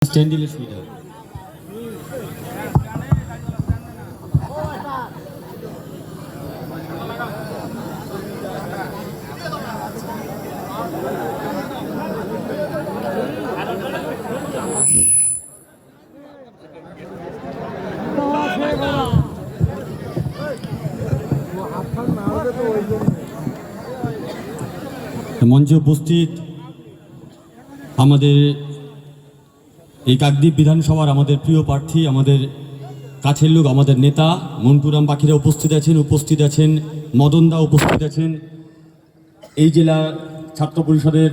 স্ট্যান্ডিলে সুবিধা হবে। মঞ্চে উপস্থিত আমাদের এই কাকদ্বীপ বিধানসভার আমাদের প্রিয় প্রার্থী, আমাদের কাছের লোক, আমাদের নেতা মন্টুরাম পাখিরা উপস্থিত আছেন মদনদা উপস্থিত আছেন, এই জেলা ছাত্র পরিষদের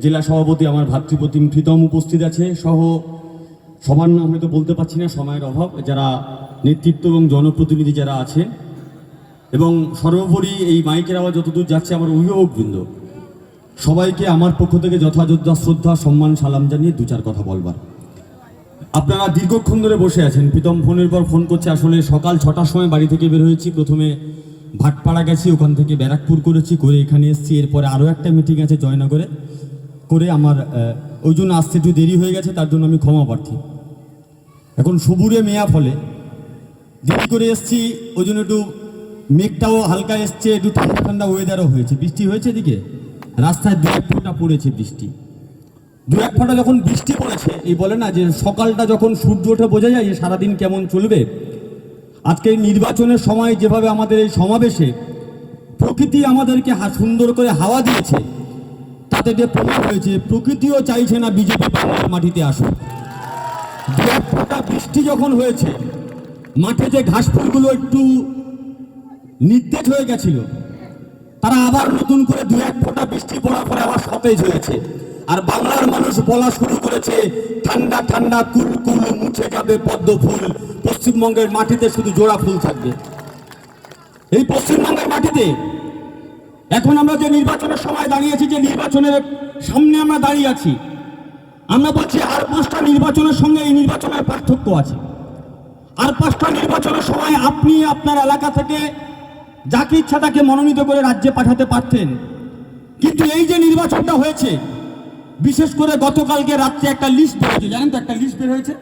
জেলা সভাপতি আমার ভাতৃপ্রতিম প্রীতম উপস্থিত আছে সহ সবার নাম হয়তো বলতে পারছি না, সময়ের অভাব, যারা নেতৃত্ব এবং জনপ্রতিনিধি যারা আছেন, এবং সর্বোপরি এই মাইকের আওয়াজ যতদূর যাচ্ছে আমার অভিভাবকবৃন্দ, সবাইকে আমার পক্ষ থেকে যথাযথ শ্রদ্ধা সম্মান সালাম জানিয়ে দু চার কথা বলবার। আপনারা দীর্ঘক্ষণ ধরে বসে আছেন, প্রীতম ফোনের পর ফোন করছে। আসলে সকাল 6টার সময় বাড়ি থেকে বের হয়েছি, প্রথমে ভাটপাড়া গেছি, ওখান থেকে ব্যারাকপুর করেছি, করে এখানে এসেছি। এরপরে আরও একটা মিটিং আছে জয়নগরে, করে আমার ওই জন্য আসতে একটু দেরি হয়ে গেছে, তার জন্য আমি ক্ষমা প্রার্থী। এখন সবুরে মেয়া ফলে দেরি করে এসছি, ওই জন্য একটু মেঘটাও হালকা এসছে, একটু ঠান্ডা ঠান্ডা ওয়েদারও হয়েছে। বৃষ্টি হয়েছে এদিকে, রাস্তায় দু এক ফোঁটা পড়েছে বৃষ্টি, দু এক ফোঁটা যখন বৃষ্টি পড়েছে, এই বলে না যে সকালটা যখন সূর্য ওঠে বোঝা যায় যে সারাদিন কেমন চলবে। আজকে নির্বাচনের সময় যেভাবে আমাদের এই সমাবেশে প্রকৃতি আমাদেরকে সুন্দর করে হাওয়া দিয়েছে, তাতে যে প্রমাণ হয়েছে প্রকৃতিও চাইছে না বিজেপি বাংলার মাটিতে আসুক। দু এক ফোঁটা বৃষ্টি যখন হয়েছে, মাঠে যে ঘাস ফুলগুলো একটু নির্দেশ হয়ে গেছিল, তারা আবার নতুন করে দু এক ফোঁটা বৃষ্টি পড়ার পরে আবার সতেজ হয়েছে। আর বাংলার মানুষ বলা শুরু করেছে, ঠান্ডা ঠান্ডা কুলকুল মুছে যাবে পদ্ম ফুল, পশ্চিমবঙ্গের মাটিতে শুধু জোড়া ফুল থাকবে। এই পশ্চিমবঙ্গের মাটিতে এখন আমরা যে নির্বাচনের সময় দাঁড়িয়েছি, যে নির্বাচনের সামনে আমরা দাঁড়িয়ে আছি, আমরা বলছি আর 5টা নির্বাচনের সঙ্গে এই নির্বাচনের পার্থক্য আছে। আর 5টা নির্বাচনের সময় আপনি আপনার এলাকা থেকে যাকে ইচ্ছা তাকে মনোনীত করে রাজ্যে পাঠাতে পারতেন, কিন্তু এই যে নির্বাচনটা হয়েছে, বিশেষ করে গতকালকে রাত্রে একটা লিস্ট বের হয়েছে, জানেন তো? একটা লিস্ট বের হয়েছে,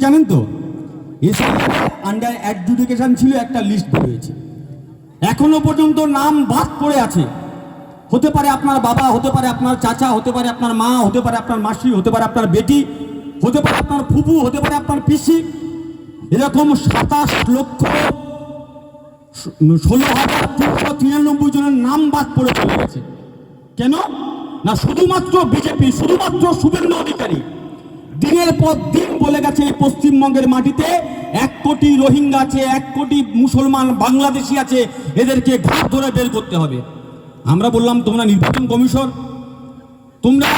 জানেন তো? আন্ডার অ্যাডজুডিকেশন ছিল, একটা লিস্ট বের হয়েছে। এখনো পর্যন্ত নাম বাদ পড়ে আছে। হতে পারে আপনার বাবা, হতে পারে আপনার চাচা, হতে পারে আপনার মা, হতে পারে আপনার মাসি, হতে পারে আপনার বেটি, হতে পারে আপনার ফুফু, হতে পারে আপনার পিসি। এরকম 27,16,393 জনের নাম বাদ পড়ে চলে গেছে। কেন না? শুধুমাত্র বিজেপি, শুধুমাত্র শুভেন্দু অধিকারী দিনের পর দিন বলে গেছে এই পশ্চিমবঙ্গের মাটিতে 1 কোটি রোহিঙ্গা আছে, 1 কোটি মুসলমান বাংলাদেশি আছে, এদেরকে ঘাট ধরে বের করতে হবে। আমরা বললাম, তোমরা নির্বাচন কমিশন, তোমরা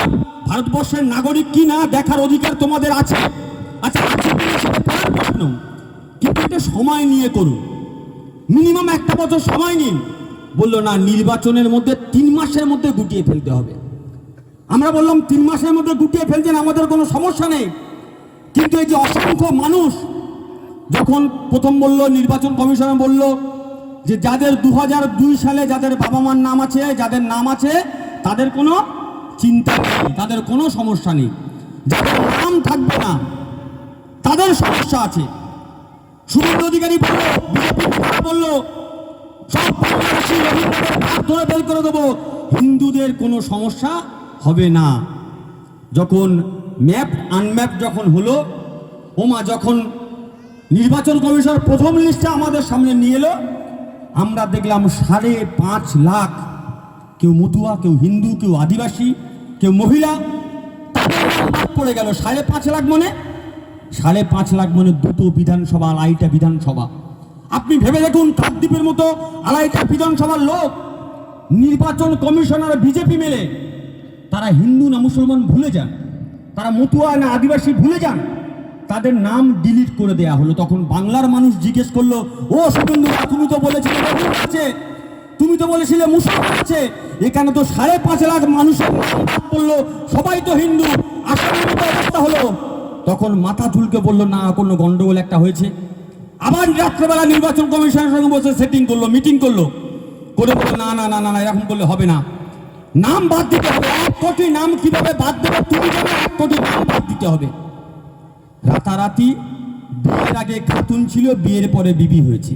ভারতবর্ষের নাগরিক কি না দেখার অধিকার তোমাদের আছে। আচ্ছা, আছে কিনা সেটা পরের প্রশ্ন, কিন্তু এটা সময় নিয়ে করুন, মিনিমাম 1টা বছর সময় নিন। বললো না, নির্বাচনের মধ্যে 3 মাসের মধ্যে গুটিয়ে ফেলতে হবে। আমরা বললাম 3 মাসের মধ্যে গুটিয়ে ফেলছেন, আমাদের কোনো সমস্যা নেই, কিন্তু এই যে অসংখ্য মানুষ যখন প্রথম বলল, নির্বাচন কমিশন বলল যে যাদের 2002 সালে যাদের বাবা মার নাম আছে, যাদের নাম আছে, তাদের কোনো চিন্তা নেই, তাদের কোনো সমস্যা নেই। যাদের নাম থাকবে না তাদের সমস্যা আছে। শুভেন্দু অধিকারী বলল, বিজেপি বলল, সব বাংলাদেশি রোহিঙ্গাদের ঘাট ধরে বের করে দেবো, হিন্দুদের কোনো সমস্যা হবে না। যখন ম্যাপ আনম্যাপ যখন হলো, ওমা, যখন নির্বাচন কমিশন প্রথম লিস্টটা আমাদের সামনে নিয়ে এলো, আমরা দেখলাম 5.5 লাখ, কেউ মতুয়া, কেউ হিন্দু, কেউ আদিবাসী, কেউ মহিলা, তাদের নাম বাদ পড়ে গেল। 5.5 লাখ মানে 5.5 লাখ মানে 2টো বিধানসভা, 2.5টা বিধানসভা। আপনি ভেবে দেখুন, কাকদ্বীপের মতো 2.5টা বিধানসভার লোক, নির্বাচন কমিশনার বিজেপি মেলে, তারা হিন্দু না মুসলমান ভুলে যান, তারা মতুয়া না আদিবাসী ভুলে যান, তাদের নাম ডিলিট করে দেয়া হলো। তখন বাংলার মানুষ জিজ্ঞেস করলো, ও শুভেন্দু, তুমি তো বলেছিলে রোহিঙ্গা আছে, তুমি তো বলেছিলে মুসলমান আছে, এখানে তো 5.5 লাখ মানুষের নাম বাদ পড়লো, সবাই তো হিন্দু, আসামের মতো অবস্থা হলো। তখন মাথা ঝুলকে বললো, না, কোনো গন্ডগোল একটা হয়েছে। আবার রাত্রেবেলা নির্বাচন কমিশনের সঙ্গে বসে সেটিং করলো, মিটিং করলো, করে বললো, না না না না, এরকম করলে হবে না। নাম বাদ দিতে হবে। 1 কোটি নাম কিভাবে বাদ দেবে তুমি জানো? 1 কোটি নাম বাদ দিতে হবে। রাতারাতি বিয়ের আগে খাতুন ছিল, বিয়ের পরে বিবি হয়েছে।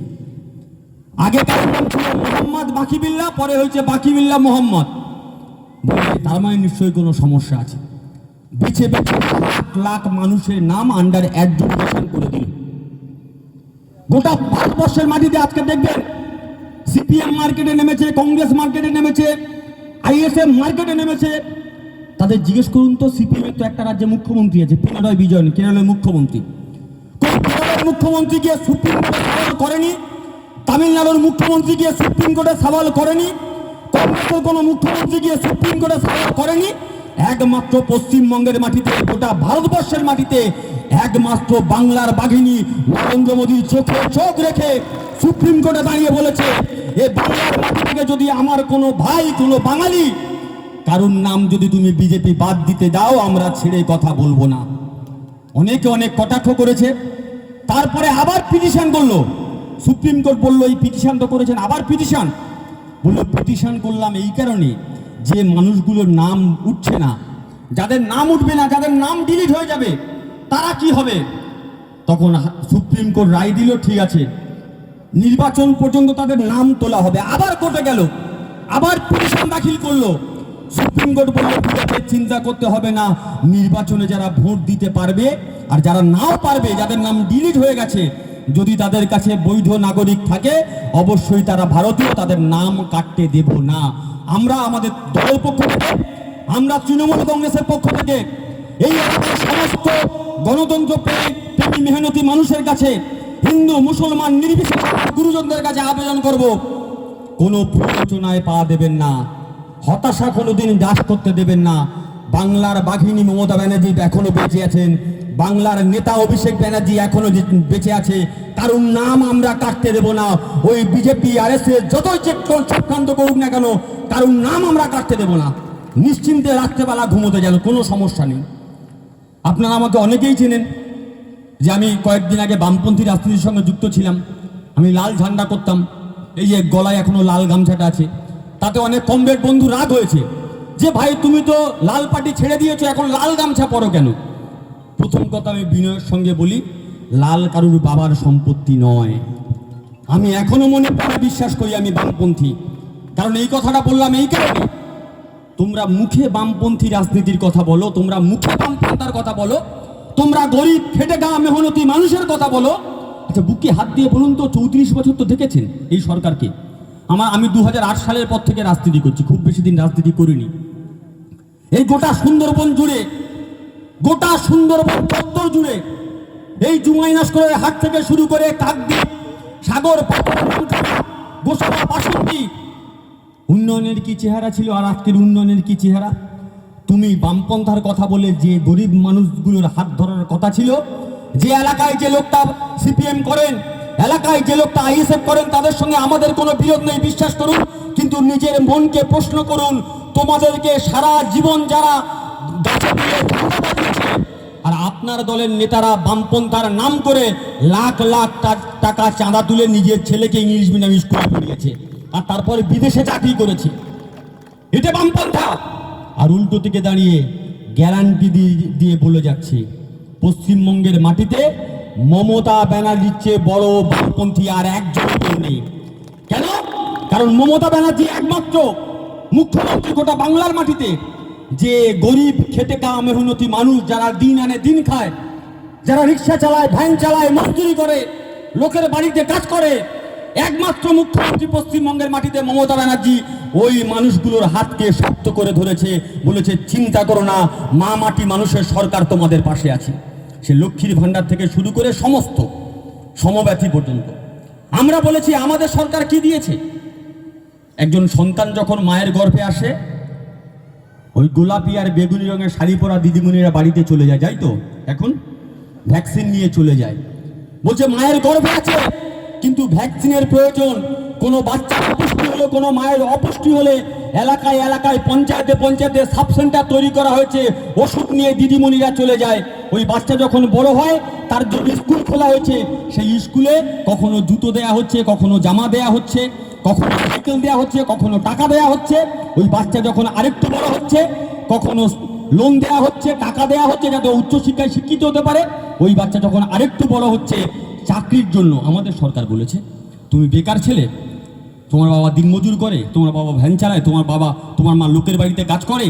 আগে কার নাম ছিল মোহাম্মদ বাকিবিল্লাহ, পরে হয়েছে বাকিবিল্লাহ মোহাম্মদ। বলে তার মানে নিশ্চয়ই কোনো সমস্যা আছে। বেছে বেছে লাখ লাখ মানুষের নাম আন্ডার অ্যাডজুডিকেশন করে দিল। গোটা ভারতবর্ষের মাটিতে আজকে দেখবেন সিপিএম মার্কেটে নেমেছে, কংগ্রেস মার্কেটে নেমেছে, আইএসএফ মার্কেটে নেমেছে। তাদের জিজ্ঞেস করুন তো, সিপিএম এর তো একটা রাজ্যে মুখ্যমন্ত্রী আছে, পিনারাই বিজয়ন, কেরলের মুখ্যমন্ত্রী। কোন কেরলের মুখ্যমন্ত্রী গিয়ে সুপ্রিম কোর্টে সওয়াল করেনি? তামিলনাড়ুর মুখ্যমন্ত্রী গিয়ে সুপ্রিম কোর্টে সওয়াল করেনি? কংগ্রেসের কোনো মুখ্যমন্ত্রী গিয়ে সুপ্রিম কোর্টে সওয়াল করেনি? একমাত্র পশ্চিমবঙ্গের মাটিতে, গোটা ভারতবর্ষের মাটিতে একমাত্র বাংলার বাঘিনী নরেন্দ্র মোদীর চোখে চোখ রেখে সুপ্রিম কোর্টে দাঁড়িয়ে বলেছে, এ বাংলার মাটি থেকে যদি আমার কোনো ভাই, কোনো বাঙালি কারুর নাম যদি তুমি বিজেপি বাদ দিতে দাও, আমরা ছেড়ে কথা বলবো না। অনেকে অনেক কটাক্ষ করেছে, তারপরে আবার পিটিশন করলো। সুপ্রিম কোর্ট বললো এই পিটিশন তো করেছেন, আবার পিটিশন। বললো পিটিশন করলাম এই কারণে যে মানুষগুলোর নাম উঠছে না, যাদের নাম উঠবে না, যাদের নাম ডিলিট হয়ে যাবে, তারা কি হবে? তখন সুপ্রিম কোর্ট রায় দিল, ঠিক আছে, নির্বাচন পর্যন্ত তাদের নাম তোলা হবে। আবার কোর্টে গেল, আবার পিটিশন দাখিল করলো। সুপ্রিম কোর্ট বলল ঠিক আছে, চিন্তা করতে হবে না, নির্বাচনে যারা ভোট দিতে পারবে আর যারা নাও পারবে, যাদের নাম ডিলিট হয়ে গেছে, যদি তাদের কাছে বৈধ নাগরিক থাকে অবশ্যই তারা ভারতীয়, তাদের নাম কাটতে দেব না। আমরা আমাদের দলের পক্ষ থেকে, আমরা তৃণমূল কংগ্রেসের পক্ষ থেকে এই এলাকার সমস্ত গণতন্ত্র প্রেমী মেহনতি মানুষের কাছে, হিন্দু মুসলমান নির্বিশেষে গুরুজনদের কাছে আবেদন করব, কোনো প্ররোচনায় পা দেবেন না, হতাশা কোনোদিন দাস করতে দেবেন না। বাংলার বাঘিনী মমতা ব্যানার্জি এখনো বেঁচে আছেন, বাংলার নেতা অভিষেক ব্যানার্জি এখনো বেঁচে আছে, কারণ নাম আমরা কাটতে দেব না। ওই বিজেপি আরএসএস যতই চক্রান্ত করুক না কেন, কারণ নাম আমরা কাটতে দেব না। নিশ্চিন্তে রাত্রেবেলা ঘুমোতে যেন কোনো সমস্যা নেই। আপনারা আমাকে অনেকেই চেনেন যে আমি কয়েকদিন আগে বামপন্থী রাজনীতির সঙ্গে যুক্ত ছিলাম। আমি লাল ঝান্ডা করতাম, এই যে গলায় এখনো লাল গামছাটা আছে। তাতে অনেক কমরেড বন্ধু রাগ হয়েছে যে ভাই তুমি তো লাল পার্টি ছেড়ে দিয়েছো, এখন লাল গামছা পরো কেন? প্রথম কথা আমি বিনয়ের সঙ্গে বলি, লাল কারুর বাবার সম্পত্তি নয়। আমি এখনো মনে প্রাণে বিশ্বাস করি আমি বামপন্থী। কারণ এই কথাটা বললাম এই কারণে, তোমরা মুখে বামপন্থী রাজনীতির কথা বলো, তোমরা মুখে বামপন্থার কথা বলো, তোমরা গরিব খেটে খাওয়া মেহনতি মানুষের কথা বলো। আচ্ছা বুকে হাত দিয়ে বলুন তো, 34 বছর তো দেখেছেন এই সরকারকে। আমি 2008 সালের পর থেকে রাজনীতি করছি, খুব বেশি দিন রাজনীতি করিনি। এই গোটা সুন্দরবন জুড়ে, গোটা সুন্দরবন চত্বর জুড়ে, এই জুমাইনাস্করের হাট থেকে শুরু করে কাকদ্বীপ, সাগর, গোসাবা, বাসন্তী, উন্নয়নের কি চেহারা ছিল আর আজকের উন্নয়নের কি চেহারা? তুমি বামপন্থার কথা বলে যে গরিব মানুষগুলোর হাত ধরার কথা ছিল, যে এলাকায় যে লোকটা সিপিএম করেন, এলাকায় যে লোকটা আইএসএফ করেন, তাদের সঙ্গে আমাদের কোনো বিরোধ নেই, বিশ্বাস করুন। কিন্তু নিজের মনকে প্রশ্ন করুন, তোমাদেরকে সারা জীবন যারা গাছে দিয়ে আর আপনার দলের নেতারা বামপন্থার নাম করে লাখ লাখ টাকা চাঁদা তুলে নিজের ছেলেকে ইংলিশ মিডিয়াম স্কুলে পড়িয়েছে আর তারপরে বিদেশে চাকরি করেছে, এটা বামপন্থা। আর উল্টো থেকে দাঁড়িয়ে গ্যারান্টি দিয়ে বলে যাচ্ছে পশ্চিমবঙ্গের মাটিতে মমতা ব্যানার্জির চেয়ে বড় বামপন্থী আর একজন নেই। কেন? কারণ মমতা ব্যানার্জি একমাত্র মুখ্যমন্ত্রী গোটা বাংলার মাটিতে যে গরিব খেটে খাওয়া মেহনতি মানুষ, যারা দিন আনে দিন খায়, যারা রিক্সা চালায়, ভ্যান চালায়, মজদুরি করে, লোকের বাড়িতে কাজ করে, একমাত্র মুখ্যমন্ত্রী পশ্চিমবঙ্গের মাটিতে মমতা ব্যানার্জি ওই মানুষগুলোর হাতকে শক্ত করে ধরেছে, বলেছে চিন্তা করো না, মা মাটি মানুষের সরকার তোমাদের পাশে আছে। সে লক্ষ্মীর ভান্ডার থেকে শুরু করে সমস্ত সমব্যথী পর্যন্ত। আমরা বলেছি আমাদের সরকার কি দিয়েছে? একজন সন্তান যখন মায়ের গর্ভে আসে, ওই গোলাপি আর বেগুনি রঙের শাড়ি পরা দিদিমণিরা বাড়িতে চলে যায়, যাই তো এখন ভ্যাকসিন নিয়ে চলে যায়। বলছে মায়ের গর্ভে আছে, কিন্তু ভ্যাকসিনের প্রয়োজন। কোনো বাচ্চার অপুষ্টি হলে, কোনো মায়ের অপুষ্টি হলে এলাকায় এলাকায় পঞ্চায়েতে পঞ্চায়েতে সাব সেন্টার তৈরি করা হয়েছে, ওষুধ নিয়ে দিদিমণিরা চলে যায়। ওই বাচ্চা যখন বড় হয় তার জন্য স্কুল খোলা হয়েছে, সেই স্কুলে কখনো জুতো দেয়া হচ্ছে, কখনো জামা দেয়া হচ্ছে, কখনো সাইকেল দেওয়া হচ্ছে, কখনো টাকা দেওয়া হচ্ছে। ওই বাচ্চা যখন আরেকটু বড় হচ্ছে, কখনো লোন দেওয়া হচ্ছে, টাকা দেওয়া হচ্ছে যাতে উচ্চশিক্ষায় শিক্ষিত হতে পারে। ওই বাচ্চা যখন আরেকটু বড় হচ্ছে, চাকরির জন্য আমাদের সরকার বলেছে তুমি বেকার ছেলে, তোমার বাবা দিনমজুর করে, তোমার বাবা ভ্যান চালায়, তোমার মা লোকের বাড়িতে কাজ করে,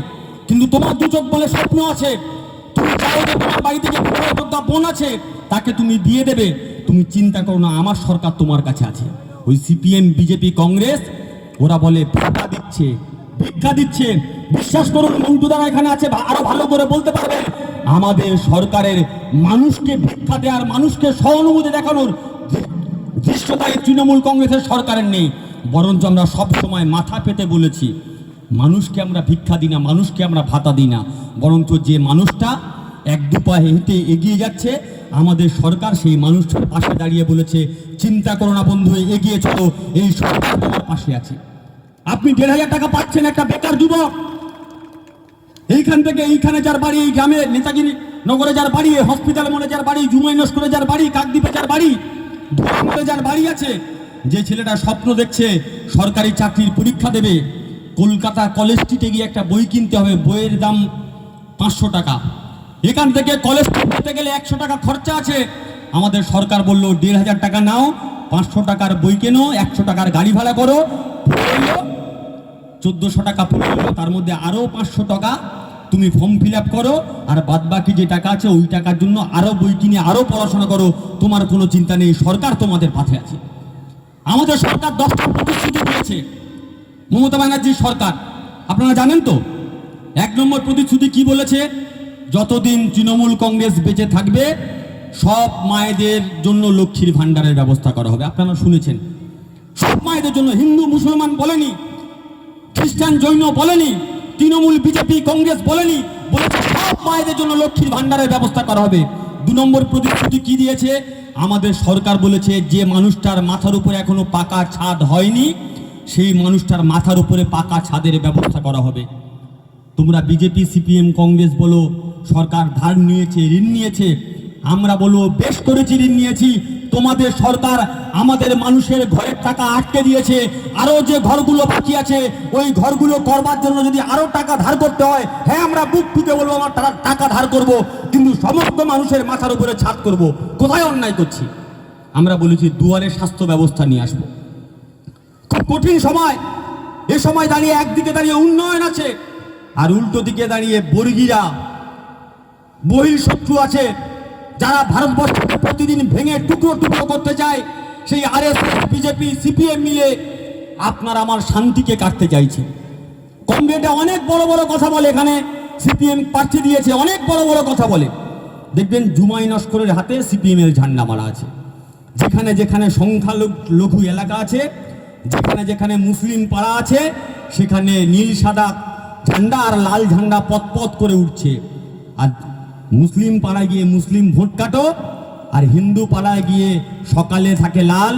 কিন্তু তোমার দু চোখ বলে স্বপ্ন আছে, তুমি চাও যে তোমার বাড়িতে যে যোদ্ধা বোন আছে তাকে তুমি বিয়ে দেবে। তুমি চিন্তা করো না, আমার সরকার তোমার কাছে আছে। ওই সিপিএম, বিজেপি, কংগ্রেস ওরা বলে ভিক্ষা দিচ্ছে। বিশ্বাস করুন, মন্টু দ্বারা এখানে আছে, আরো ভালো করে বলতে পারবে। আমাদের সরকারের মানুষকে ভিক্ষা দেওয়ার, মানুষকে সহানুভূতি দেখানোর ধৃষ্টতায় তৃণমূল কংগ্রেসের সরকারের নেই। বরঞ্চ আমরা সব সময় মাথা পেতে বলেছি, মানুষকে আমরা ভিক্ষা দিই না, মানুষকে আমরা ভাতা দিই না, বরঞ্চ যে মানুষটা এক দু পা হেঁটে এগিয়ে যাচ্ছে, আমাদের সরকার সেই মানুষটার পাশে দাঁড়িয়ে বলেছে চিন্তা করো না বন্ধু, এগিয়ে চলো, এই সরকার তোমার পাশে আছে। আপনি 1,500 টাকা পাচ্ছেন, একটা বেকার যুবক এইখান থেকে এইখানে যার বাড়ি, এই গ্রামে নেতাগিরি নগরে যার বাড়ি, হসপিটালে মনে যার বাড়ি, জুমাই নস্করে যার বাড়ি, কাকদ্বীপে যার বাড়ি, ধোয়ামলে যার বাড়ি আছে, যে ছেলেটা স্বপ্ন দেখছে সরকারি চাকরির পরীক্ষা দেবে, কলকাতা কলেজ স্ট্রিটে গিয়ে একটা বই কিনতে হবে, বইয়ের দাম 500 টাকা। এখান থেকে কলেজ স্ট্রিট যেতে গেলে 100 টাকা খরচা আছে। আমাদের সরকার বলল 1,500 টাকা নাও, 500 টাকার বই কেনো, 100 টাকার গাড়ি ভাড়া করো, 1400 টাকা পড়ে গেল। তার মধ্যে আরও 500 টাকা তুমি ফর্ম ফিল আপ করো, আর বাদবাকি যে টাকা আছে ওই টাকার জন্য আরও বই কিনে আরও পড়াশোনা করো, তোমার কোনো চিন্তা নেই, সরকার তোমাদের পাশে আছে। আমাদের সরকার 10টা প্রতিশ্রুতি দিয়েছে, মমতা ব্যানার্জির সরকার, আপনারা জানেন তো। 1 নম্বর প্রতিশ্রুতি কি বলেছে? যতদিন তৃণমূল কংগ্রেস বেঁচে থাকবে সব মায়েদের জন্য লক্ষ্মীর ভাণ্ডারের ব্যবস্থা করা হবে। আপনারা শুনেছেন, সব মায়েদের জন্য, হিন্দু মুসলমান বলেনি, খ্রিস্টান জৈন বলেনি, তৃণমূল বিজেপি কংগ্রেস বলেনি, বলেছে সব মায়েদের জন্য লক্ষ্মীর ভাণ্ডারের ব্যবস্থা করা হবে। 2 নম্বর প্রতিশ্রুতি কি দিয়েছে? আমাদের সরকার বলেছে যে মানুষটার মাথার উপরে এখনো পাকা ছাদ হয়নি, সেই মানুষটার মাথার উপরে পাকা ছাদের ব্যবস্থা করা হবে। তোমরা বিজেপি, সিপিএম, কংগ্রেস বলো সরকার ধার নিয়েছে, ঋণ নিয়েছে, আমরা বলবো বেশ করেছি ঋণ নিয়েছি। তোমাদের সরকার আমাদের মানুষের ঘরের টাকা আটকে দিয়েছে, আরো যে ঘরগুলো বাকি আছে ওই ঘরগুলো করবার জন্য যদি আরো টাকা ধার করতে হয়, হ্যাঁ আমরা বুক ফুটে বলবো আমার টাকা ধার করব, কিন্তু সমস্ত মানুষের মাথার উপরে ছাদ করব। কোথায় অন্যায় করছি? আমরা বলেছি দুয়ারে স্বাস্থ্য ব্যবস্থা নিয়ে আসবো। খুব কঠিন সময়, এ সময় দাঁড়িয়ে একদিকে দাঁড়িয়ে উন্নয়ন আছে, আর উল্টো দিকে দাঁড়িয়ে বর্গীরা, বহিঃশত্রু আছে, যারা ভারতবর্ষকে প্রতিদিন ভেঙে টুকরো টুকরো করতে চায়। সেই আরএসএস, বিজেপি, সিপিএম মিলে আপনার আমার শান্তিকে কাটতে চাইছে। কংগ্রেসে অনেক বড় বড় কথা বলে, এখানে সিপিএম প্রার্থী দিয়েছে, অনেক বড় বড় কথা বলে। দেখবেন জুমাই নস্করের হাতে সিপিএম এর ঝান্ডা মারা আছে। যেখানে যেখানে সংখ্যালঘু এলাকা আছে, যেখানে যেখানে মুসলিম পাড়া আছে, সেখানে নীল সাদা ঝান্ডা আর লাল ঝান্ডা পথ করে উঠছে। আর মুসলিম পাড়ায় গিয়ে মুসলিম ভোট কাটো, আর হিন্দু পাড়ায় গিয়ে সকালে থাকে লাল,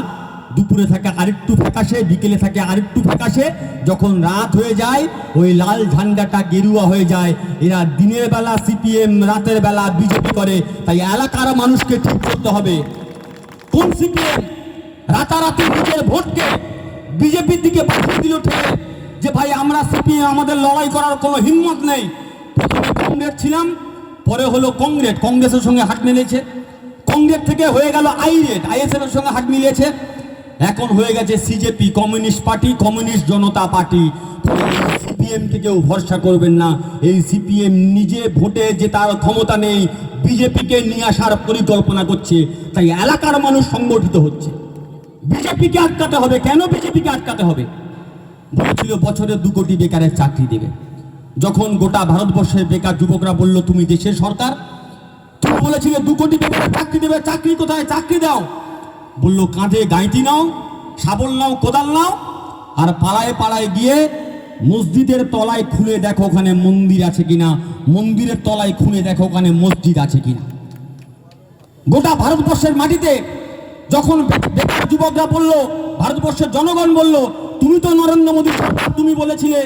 দুপুরে থাকে আরেকটু ফ্যাকাশে, বিকেলে থাকে আরেকটু ফ্যাকাশে, যখন রাত হয়ে যায় ওই লাল ঝান্ডাটা গেরুয়া হয়ে যায়। এরা দিনের বেলা সিপিএম, রাতের বেলা বিজেপি করে। তাই এলাকার মানুষকে ঠিক করতে হবে, কোন সিপিএম রাতারাতি নিজের ভোটকে বিজেপির দিকে পাঠিয়ে দিল ঠেলে, যে ভাই আমরা সিপিএম, আমাদের লড়াই করার কোনো হিম্মত নেই। প্রথমে কংগ্রেস ছিলাম, পরে হলো কংগ্রেস, কংগ্রেসের সঙ্গে হাত মিলিয়েছে, কংগ্রেস থেকে হয়ে গেল আইএসএফ এর সঙ্গে হাত মিলিয়েছে, এখন হয়ে গেছে সিজেপি, কমিউনিস্ট পার্টি, কমিউনিস্ট জনতা পার্টি। সিপিএম থেকেও ভরসা করবেন না, এই সিপিএম নিজে ভোটে জেতার ক্ষমতা নেই, বিজেপিকে নিয়ে আসার পরিকল্পনা করছে। তাই এলাকার মানুষ সংগঠিত হচ্ছে, বিজেপিকে আটকাতে হবে। কেন বিজেপিকে আটকাতে হবে? বলেছিল বছরে 2 কোটি বেকারের চাকরি দেবে। যখন গোটা ভারতবর্ষের বেকার যুবকরা বলল তুমি দেশের সরকার, তুমি বলেছিলে 2 কোটি বেকারের চাকরি দেবে, চাকরি কোথায়? চাকরি দাও। বললো কাঁধে গাঁইতি নাও, শাবল নাও, কোদাল নাও, আর পাড়ায় পাড়ায় গিয়ে মসজিদের তলায় খুলে দেখো ওখানে মন্দির আছে কিনা, মন্দিরের তলায় খুলে দেখো ওখানে মসজিদ আছে কিনা। গোটা ভারতবর্ষের মাটিতে যখন বেকার যুবকরা বলল, ভারতবর্ষের জনগণ বলল তুমি তো নরেন্দ্র মোদী সরকার, তুমি বলেছিলে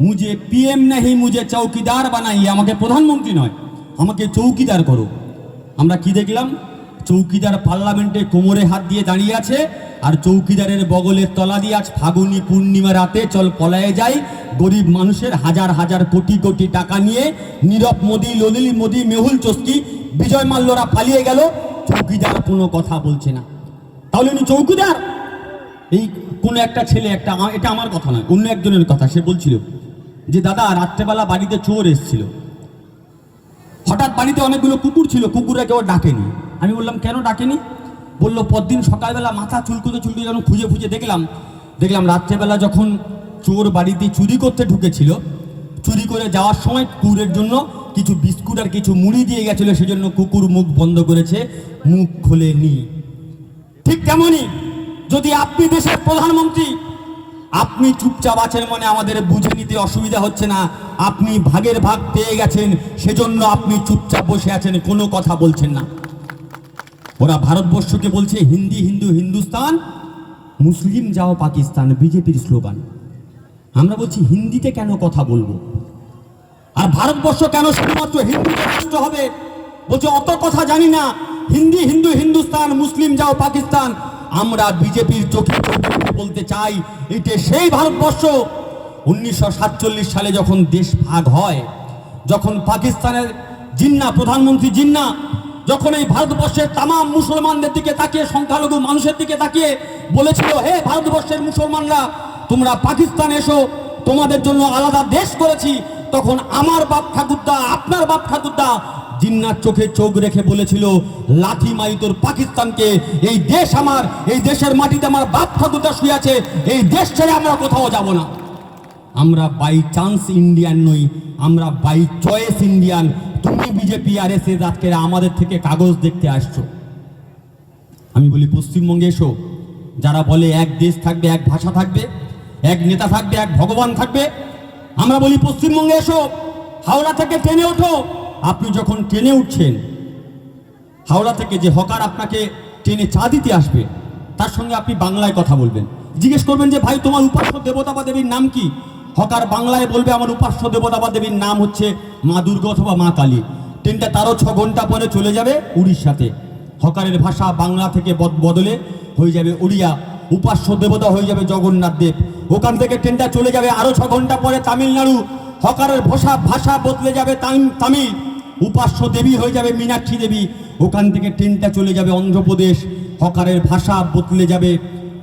মুঝে পিএম नहीं মুঝে চৌকিদার বানাইয়ে, আমাকে প্রধানমন্ত্রী নয় আমাকে চৌকিদার করো। আমরা কি দেখলাম? চৌকিদার পার্লামেন্টে কোমরে হাত দিয়ে দাঁড়িয়ে আছে, আর চৌকিদারের বগলের তলা দিয়ে আজ ফাগুনি পূর্ণিমা রাতে চল পলায়ে যাই গরিব মানুষের হাজার হাজার কোটি কোটি টাকা নিয়ে নীরব মোদী, ললিত মোদী, মেহুল চস্কি, বিজয় মাল্যরা পালিয়ে গেল, চৌকিদার কোনো কথা বলছে না। তাহলে উনি চৌকিদার? এই কোনো একটা ছেলে, এটা আমার কথা নয়, অন্য একজনের কথা, সে বলছিল যে দাদা রাত্রেবেলা বাড়িতে চোর এসেছিল, হঠাৎ বাড়িতে অনেকগুলো কুকুর ছিল, কুকুররা কেউ ডাকেনি। আমি বললাম কেন ডাকেনি? বললো পরদিন সকালবেলা মাথা চুলকুতে যখন খুঁজে দেখলাম রাত্রেবেলা যখন চোর বাড়িতে চুরি করতে ঢুকেছিল, চুরি করে যাওয়ার সময় কুকুরের জন্য কিছু বিস্কুট আর কিছু মুড়ি দিয়ে গেছিল, সেজন্য কুকুর মুখ বন্ধ করেছে, মুখ খোলেনি। ঠিক তেমনই যদি আপনি দেশের প্রধানমন্ত্রী, আপনি চুপচাপ আছেন মনে আমাদের বুঝে নিতে অসুবিধা হচ্ছে না, আপনি ভাগের ভাগ পেয়ে গেছেন, সেজন্য আপনি চুপচাপ বসে আছেন, কোনো কথা বলছেন না। ওরা ভারতবর্ষকে বলছে হিন্দি হিন্দু হিন্দুস্তান, মুসলিম যাও পাকিস্তান, বিজেপির স্লোগান। আমরা বলছি হিন্দিতে কেন কথা বলবো, আর ভারতবর্ষ কেন শুধুমাত্র হিন্দুতে রাষ্ট্র হবে? বলছে অত কথা জানি না, হিন্দি হিন্দু হিন্দুস্তান, মুসলিম যাও পাকিস্তান। আমরা বিজেপির চোখে চোখে বলতে চাই, এটা সেই ভারতবর্ষ 1947 সালে যখন দেশ ভাগ হয়, যখন পাকিস্তানের জিন্না, প্রধানমন্ত্রী জিন্না যখন এই ভারতবর্ষের তামাম মুসলমানদের দিকে তাকিয়ে, সংখ্যালঘু মানুষের দিকে তাকিয়ে বলেছিল, হে ভারতবর্ষের মুসলমানরা তোমরা পাকিস্তান এসো, তোমাদের জন্য আলাদা দেশ করেছি, তখন আমার বাপ ঠাকুরদা, আপনার বাপ ঠাকুরদা জিন্নার চোখে চোখ রেখে বলেছিল, লাঠি মাই তোর পাকিস্তানকে, এই দেশ আমার, এই দেশের মাটিতে আমার বাপ ঠাকুরদা শুয়ে আছে, এই দেশ ছেড়ে আমরা কোথাও যাব না। আমরা বাই চান্স ইন্ডিয়ান নই, আমরা বাই চয়েস ইন্ডিয়ান। তুমি বিজেপি আর এসে আজকে আমাদের থেকে কাগজ দেখতে আসছো। আমি বলি পশ্চিমবঙ্গে এসো, যারা বলে এক দেশ থাকবে, এক ভাষা থাকবে, এক নেতা থাকবে, এক ভগবান থাকবে, আমরা বলি পশ্চিমবঙ্গে এসো, হাওড়া থেকে ট্রেনে ওঠো। আপনি যখন ট্রেনে উঠছেন, হাওড়া থেকে যে হকার আপনাকে ট্রেনে চা দিতে আসবে, তার সঙ্গে আপনি বাংলায় কথা বলবেন, জিজ্ঞেস করবেন যে ভাই তোমার উপাস্য দেবতা বা দেবীর নাম কি? হকার বাংলায় বলবে আমার উপাস্য দেবতা বা দেবীর নাম হচ্ছে মা দুর্গা অথবা মা কালী। ট্রেনটা তারও 6 ঘন্টা পরে চলে যাবে উড়িষ্যাতে। হকারের ভাষা বাংলা থেকে বদলে হয়ে যাবে উড়িয়া, উপাস্য দেবতা হয়ে যাবে জগন্নাথ দেব। ওখান থেকে ট্রেনটা চলে যাবে আরও 6 ঘন্টা পরে তামিলনাড়ু, হকারের ভাষা বদলে যাবে তামিল, উপাস্য দেবী হয়ে যাবে মীনাক্ষী দেবী। ওখান থেকে ট্রেনটা চলে যাবে অন্ধ্রপ্রদেশ, হকারের ভাষা বদলে যাবে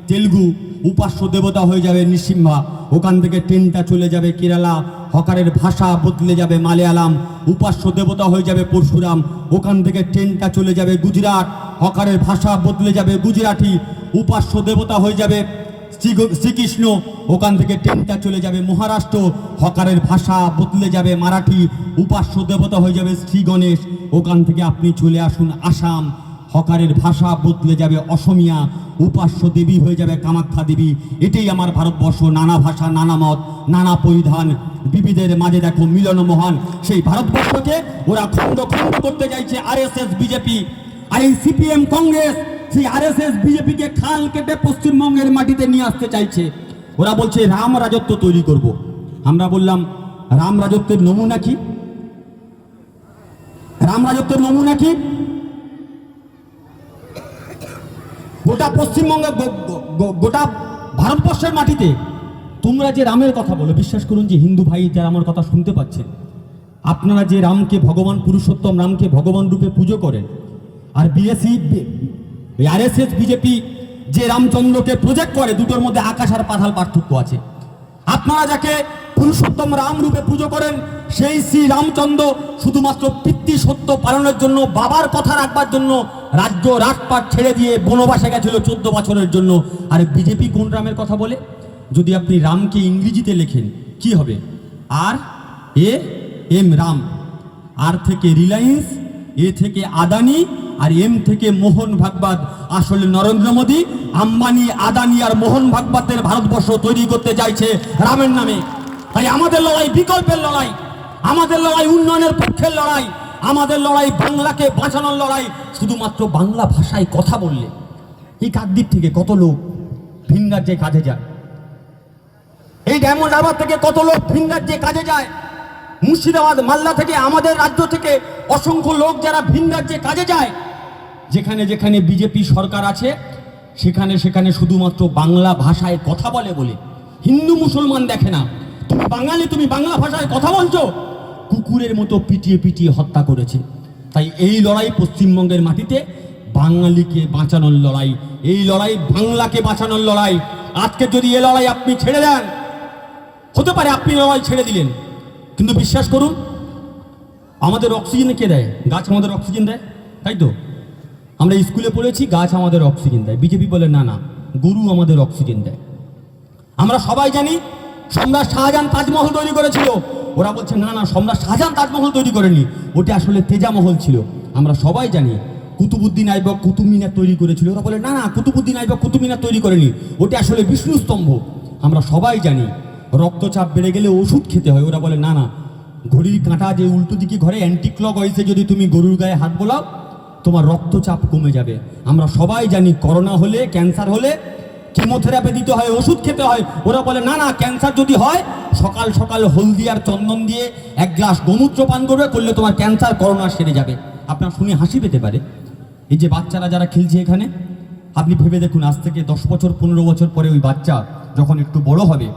তেলুগু, উপাস্য দেবতা হয়ে যাবে নৃসিংহা। ওখান থেকে ট্রেনটা চলে যাবে কেরালা, হকারের ভাষা বদলে যাবে মালয়ালাম, উপাস্য দেবতা হয়ে যাবে পরশুরাম। ওখান থেকে ট্রেনটা চলে যাবে গুজরাট, হকারের ভাষা বদলে যাবে গুজরাটি, উপাস্য দেবতা হয়ে যাবে শ্রীকৃষ্ণ। ওখান থেকে ট্রেনটা চলে যাবে মহারাষ্ট্র, হকারের ভাষা বদলে যাবে মারাঠি, উপাস্য দেবতা হয়ে যাবে শ্রী গণেশ। ওখান থেকে আপনি চলে আসুন আসাম, হকারের ভাষা বদলে যাবে অসমিয়া, উপাস্য দেবী হয়ে যাবে কামাখ্যা দেবী। এটাই আমার ভারতবর্ষ, নানা ভাষা, নানা মত, নানা পরিধান, বিবিধের মাঝে দেখো মিলন মহান। সেই ভারতবর্ষকে ওরা খণ্ড খণ্ড করতে চাইছে আরএসএস বিজেপি, আর এই সিপিএম কংগ্রেস সেই আরএসএস বিজেপিকে খাল কেটে পশ্চিমবঙ্গের মাটিতে নিয়ে আসতে চাইছে। ওরা বলছে রাম রাজত্ব তৈরি করব। আমরা বললাম রাম রাজত্বের নমুনা কি? রাম রাজত্বের নমুনা কি? গোটা পশ্চিমবঙ্গে, গোটা ভারতবর্ষের মাটিতে তোমরা যে রামের কথা বলো, বিশ্বাস করুন যে হিন্দু ভাই যারা আমার কথা শুনতে পাচ্ছেন, আপনারা যে রামকে ভগবান, পুরুষোত্তম রামকে ভগবান রূপে পুজো করেন, আর আরএসএস বিজেপি যে রামচন্দ্রকে প্রজেক্ট করে, দুটোর মধ্যে আকাশ আর পাতাল পার্থক্য আছে। আপনারা যাকে পুরুষোত্তম রাম রূপে পুজো করেন, সেই শ্রী রামচন্দ্র শুধুমাত্র পিতৃ সত্য পালনের জন্য, বাবার কথা রাখবার জন্য রাজ্য রাজপাট ছেড়ে দিয়ে বনবাসে গেছিল 14 বছরের জন্য। আর বিজেপি কোন রামের কথা বলে? যদি আপনি রামকে ইংরেজিতে লেখেন কি হবে? RAM রাম, আর থেকে রিলায়েন্স, এ থেকে আদানি, আর এম থেকে মোহন ভাগবত। আসলে নরেন্দ্র মোদী আম্বানি, আদানি আর মোহন ভাগবতের ভারতবর্ষ তৈরি করতে চাইছে রামের নামে। তাই আমাদের লড়াই বিকল্পের লড়াই, আমাদের লড়াই উন্নয়নের পক্ষের লড়াই, আমাদের লড়াই বাংলাকে বাঁচানোর লড়াই। শুধুমাত্র বাংলা ভাষায় কথা বললে এই কাকদ্বীপ থেকে কত লোক ভিন রাজ্যে কাজে যায়, এই ডায়মন্ড হারবার থেকে কত লোক ভিন রাজ্যে কাজে যায়, মুর্শিদাবাদ, মালদা থেকে, আমাদের রাজ্য থেকে অসংখ্য লোক যারা ভিন রাজ্যে কাজে যায়, যেখানে যেখানে বিজেপি সরকার আছে সেখানে সেখানে শুধুমাত্র বাংলা ভাষায় কথা বলে বলে হিন্দু মুসলমান দেখে না। তুমি বাঙালি, তুমি বাংলা ভাষায় কথা বলছো, কুকুরের মতো পিটিয়ে পিটিয়ে হত্যা করেছে। তাই এই লড়াই পশ্চিমবঙ্গের মাটিতে বাঙালিকে বাঁচানোর লড়াই, এই লড়াই বাংলাকে বাঁচানোর লড়াই। আজকে যদি এ লড়াই আপনি ছেড়ে দেন, হতে পারে আপনি লড়াই ছেড়ে দিলেন, কিন্তু বিশ্বাস করুন আমাদের অক্সিজেন কে দেয়? গাছ আমাদের অক্সিজেন দেয়, তাই তো? আমরা স্কুলে পড়েছি গাছ আমাদের অক্সিজেন দেয়। বিজেপি বলে না না, গরু আমাদের অক্সিজেন দেয়। আমরা সবাই জানি সম্রাট শাহজাহান তাজমহল তৈরি করেছিল, ওরা বলছে না না সম্রাট শাহজাহান তাজমহল তৈরি করেনি, ওটা আসলে তেজামহল ছিল। আমরা সবাই জানি কুতুবুদ্দিন আইবক কুতুব মিনার তৈরি করেছিল, ওরা বলে না না কুতুবুদ্দিন আইবক কুতুব মিনার তৈরি করেনি, ওটা আসলে বিষ্ণু স্তম্ভ। আমরা সবাই জানি রক্তচাপ বেড়ে গেলে ওষুধ খেতে হয়, ওরা বলে না না ঘড়ির কাঁটা যে উল্টো দিকে ঘরে অ্যান্টি ক্লক হয়েছে, যদি তুমি গরুর গায়ে হাত বোলাও তোমার রক্তচাপ কমে যাবে। আমরা সবাই জানি করোনা হলে, ক্যান্সার হলে কেমোথেরাপি দিতে হয়, ওষুধ খেতে হয়। ওরা বলে না না ক্যান্সার যদি হয় সকাল সকাল হলদি আর চন্দন দিয়ে এক গ্লাস গোমূত্র পান করলে তোমার ক্যান্সার করোনা সেরে যাবে। আপনার শুনে হাসি পেতে পারে, এই যে বাচ্চারা যারা খেলছে এখানে, আপনি ভেবে দেখুন আজ থেকে 10 বছর 15 বছর পরে ওই বাচ্চা যখন একটু বড় হবে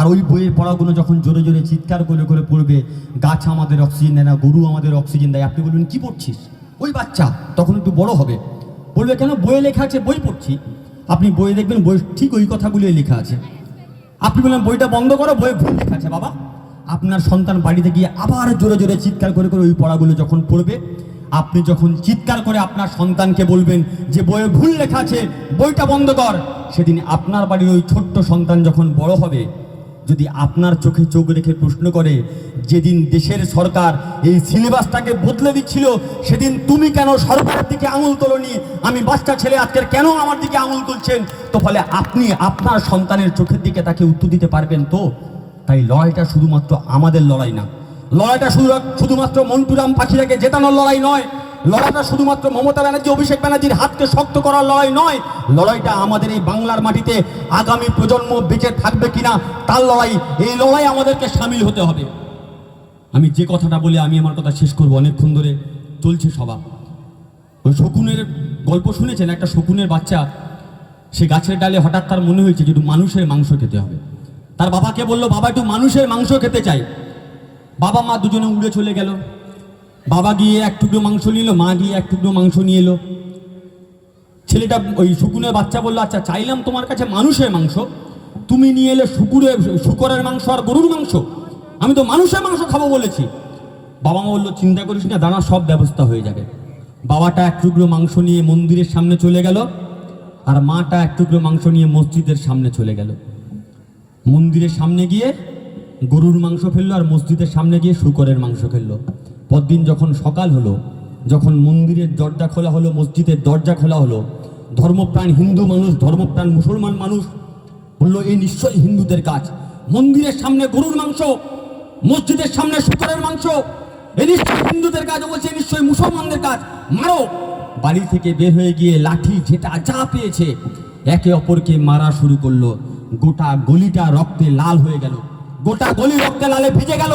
আর ওই বইয়ের পড়াগুলো যখন জোরে জোরে চিৎকার করে করে পড়বে, গাছ আমাদের অক্সিজেন দেয় না, গরু আমাদের অক্সিজেন দেয়, আপনি বলবেন কি পড়ছিস? ওই বাচ্চা তখন একটু বড় হবে, বলবে কেন বইয়ে লেখা আছে বই পড়ছি। আপনি বইয়ে দেখবেন বই ঠিক ওই কথাগুলোই লেখা আছে। আপনি বললেন বইটা বন্ধ করো, বইয়ে ভুল লেখা আছে। বাবা, আপনার সন্তান বাড়িতে গিয়ে আবার জোরে জোরে চিৎকার করে করে ওই পড়াগুলো যখন পড়বে, আপনি যখন চিৎকার করে আপনার সন্তানকে বলবেন যে বইয়ে ভুল লেখা আছে, বইটা বন্ধ কর, সেদিন আপনার বাড়ির ওই ছোট্ট সন্তান যখন বড় হবে, যদি আপনার চোখে চোখ রেখে প্রশ্ন করে যেদিন দেশের সরকার এই সিলেবাসটাকে বদলে দিচ্ছিল সেদিন তুমি কেন সরকারের দিকে আঙুল তোলনি, আমি বাচ্চা ছেলে আজকের কেন আমার দিকে আঙুল তুলছেন, তো ফলে আপনি আপনার সন্তানের চোখের দিকে তাকে উত্তর দিতে পারবেন তো? তাই লড়াইটা শুধুমাত্র আমাদের লড়াই না, লড়াইটা শুধুমাত্র মন্টুরাম পাখিরাকে জেতানোর লড়াই নয়, লড়াইটা শুধুমাত্র মমতা ব্যানার্জি অভিষেক ব্যানার্জির হাতকে শক্ত করার লড়াই নয়, লড়াইটা আমাদের এই বাংলার মাটিতে আগামী প্রজন্ম বেঁচে থাকবে কিনা তার লড়াই। এই লড়াই আমাদেরকে সামিল হতে হবে। আমি যে কথাটা বলে আমি আমার কথা শেষ করবো, অনেকক্ষণ ধরে চলছে সভা। ওই শকুনের গল্প শুনেছেন? একটা শকুনের বাচ্চা, সে গাছের ডালে হঠাৎ তার মনে হয়েছে যে একটু মানুষের মাংস খেতে হবে। তার বাবাকে বললো বাবা একটু মানুষের মাংস খেতে চাই। বাবা মা দুজনে উড়ে চলে গেল। বাবা গিয়ে এক টুকরো মাংস নিল, মা গিয়ে এক টুকরো মাংস নিয়ে এলো। ছেলেটা ওই শকুনের বাচ্চা বললো আচ্ছা চাইলাম তোমার কাছে মানুষের মাংস, তুমি নিয়ে এলে শুকরের মাংস আর গরুর মাংস, আমি তো মানুষের মাংস খাবো বলেছি। বাবা মা বললো চিন্তা করিস না দাঁড়া, সব ব্যবস্থা হয়ে যাবে। বাবাটা এক টুকরো মাংস নিয়ে মন্দিরের সামনে চলে গেল, আর মাটা এক টুকরো মাংস নিয়ে মসজিদের সামনে চলে গেল। মন্দিরের সামনে গিয়ে গরুর মাংস ফেললো, আর মসজিদের সামনে গিয়ে শুকরের মাংস ফেললো। পরদিন যখন সকাল হলো, যখন মন্দিরের দরজা খোলা হলো, মসজিদের দরজা খোলা হলো, ধর্মপ্রাণ হিন্দু মানুষ, ধর্মপ্রাণ মুসলমান মানুষ বললো এই নিশ্চয়ই হিন্দুদের কাজ। মন্দিরের সামনে গরুর মাংস, মসজিদের সামনে শুকরের মাংস, এই নিশ্চয়ই হিন্দুদের কাজ। বলছে নিশ্চয়ই মুসলমানদের কাজ, মারো। বাড়ি থেকে বের হয়ে গিয়ে লাঠি ঝেঁটা যা পেয়েছে একে অপরকে মারা শুরু করলো। গোটা গলিটা রক্তে লাল হয়ে গেল, গোটা গলি রক্তে লালে ভিজে গেল,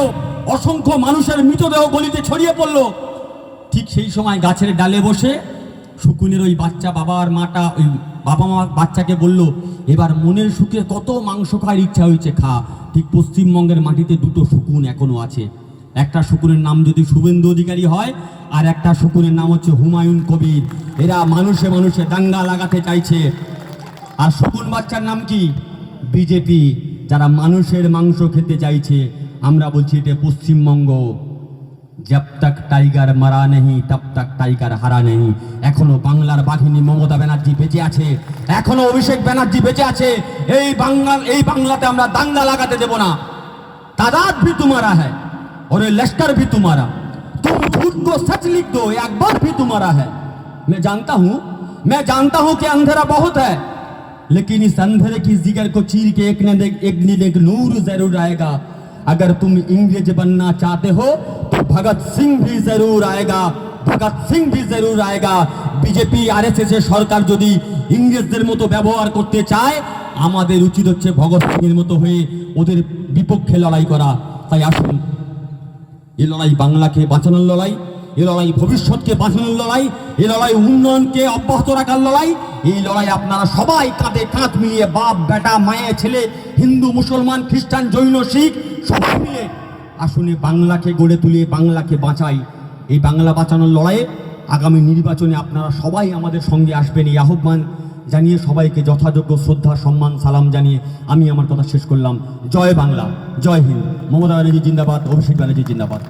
অসংখ্য মানুষের মৃতদেহ গলিতে ছড়িয়ে পড়লো। ঠিক সেই সময় গাছের ডালে বসে শকুনের ওই বাচ্চা বাবা আর মাটা, ওই বাবা মা বাচ্চাকে বলল এবার মনের সুখে কত মাংস খাওয়ার ইচ্ছা হয়েছে খা। ঠিক পশ্চিমবঙ্গের মাটিতে দুটো শকুন এখনো আছে, একটা শকুনের নাম যদি শুভেন্দু অধিকারী হয়, আর একটা শকুনের নাম হচ্ছে হুমায়ুন কবির। এরা মানুষে মানুষে দাঙ্গা লাগাতে চাইছে। আর শকুন বাচ্চার নাম কি? বিজেপি, যারা মানুষের মাংস খেতে চাইছে। আমরা বলছি এটা পশ্চিমবঙ্গ। जब तक टाइगर मरा नहीं तब तक टाइगर हारा नहीं। এখনো বাংলার বাঘিনী মমতা ব্যানার্জি বেঁচে আছে, এখনো অভিষেক ব্যানার্জি বেঁচে আছে। এই বাংলাতে আমরা দাঙ্গা লাগাতে দেব না। तादाद भी तुम्हारा है और ये लश्कर भी तुम्हारा, तुम झूठ को सच लिख दो, ये अकबर भी तुम्हारा है। मैं जानता हूं कि अंधेरा बहुत है, लेकिन इस अंधेरे की जिगर को चीर के एक न एक नूर जरूर आएगा। अगर तुम इंग्रेज बनना चाहते हो तो भगत सिंह भी जरूर आएगा, भगत सिंह भी जरूर आएगा। बीजेपी आरएसएस এর সরকার যদি ইংরেজদের মতো ব্যবহার করতে চায়, আমাদের উচিত হচ্ছে ভগৎ সিং এর মতো হয়ে ওদের বিপক্ষে লড়াই করা। তাই আসুন, এই লড়াই বাংলাকে বাঁচানোর লড়াই, এ লড়াই ভবিষ্যৎকে বাঁচানোর লড়াই, এ লড়াই উন্নয়নকে অব্যাহত রাখার লড়াই। এই লড়াই আপনারা সবাই কাঁধে কাঁধ মিলিয়ে, বাপ বেটা মায়ে ছেলে, হিন্দু মুসলমান খ্রিস্টান জৈন শিখ সবাই মিলে আসুন বাংলাকে গড়ে তুলে বাংলাকে বাঁচাই। এই বাংলা বাঁচানোর লড়াইয়ে আগামী নির্বাচনে আপনারা সবাই আমাদের সঙ্গে আসবেন, এই আহ্বান জানিয়ে সবাইকে যথাযোগ্য শ্রদ্ধা সম্মান সালাম জানিয়ে আমি আমার কথা শেষ করলাম। জয় বাংলা, জয় হিন্দ। মমতা ব্যানার্জি জিন্দাবাদ, অভিষেক ব্যানার্জি জিন্দাবাদ।